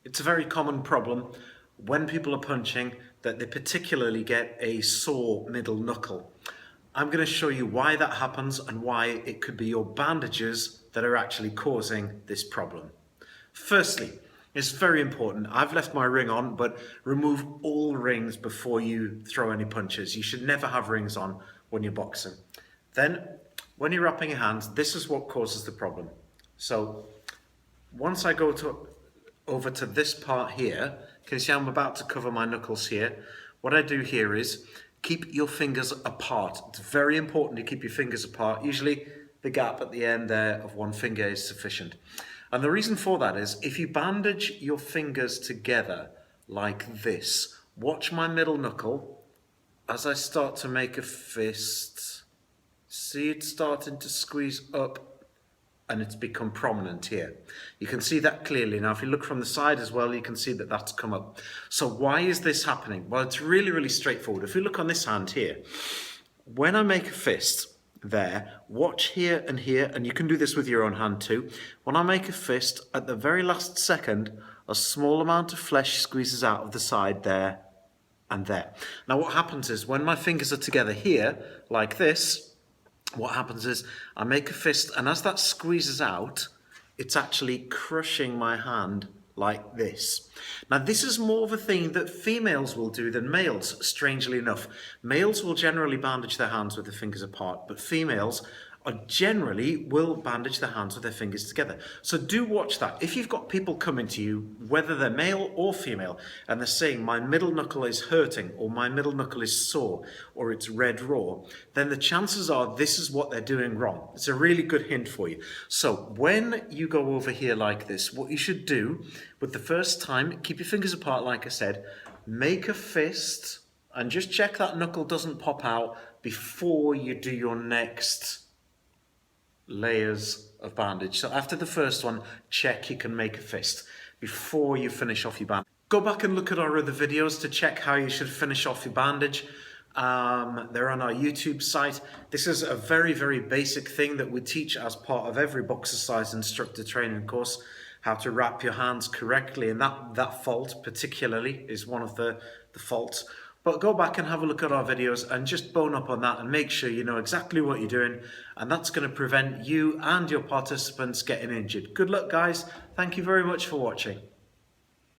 It's a very common problem when people are punching that they particularly get a sore middle knuckle. I'm going to show you why that happens and why it could be your bandages that are actually causing this problem. Firstly, it's very important. I've left my ring on, but remove all rings before you throw any punches. You should never have rings on when you're boxing. Then, when you're wrapping your hands, this is what causes the problem. So, once I go over to this part here, can you see I'm about to cover my knuckles here? What I do here is keep your fingers apart. It's very important to keep your fingers apart. Usually the gap at the end there of one finger is sufficient. And the reason for that is if you bandage your fingers together like this, watch my middle knuckle as I start to make a fist. See it starting to squeeze up and it's become prominent here. You can see that clearly. Now, if you look from the side as well, you can see that that's come up. So why is this happening? Well, it's really, really straightforward. If you look on this hand here, when I make a fist there, watch here, and you can do this with your own hand too. When I make a fist, at the very last second, a small amount of flesh squeezes out of the side there and there. Now, what happens is when my fingers are together here, like this, what happens is I make a fist, and as that squeezes out, it's actually crushing my hand like this. Now, this is more of a thing that females will do than males, strangely enough. Males will generally bandage their hands with their fingers apart, but females generally will bandage their hands with their fingers together. So do watch that. If you've got people coming to you, whether they're male or female, and they're saying my middle knuckle is hurting, or my middle knuckle is sore, or it's red raw, then the chances are this is what they're doing wrong. It's a really good hint for you. So when you go over here like this, what you should do with the first time, keep your fingers apart like I said, make a fist, and just check that knuckle doesn't pop out before you do your next layers of bandage. So after the first one, check you can make a fist before you finish off your bandage. Go back and look at our other videos to check how you should finish off your bandage. They're on our YouTube site. This is a very, very basic thing that we teach as part of every Boxercise instructor training course, how to wrap your hands correctly, and that fault particularly is one of the faults. But go back and have a look at our videos and just bone up on that and make sure you know exactly what you're doing, and that's going to prevent you and your participants getting injured. Good luck, guys. Thank you very much for watching.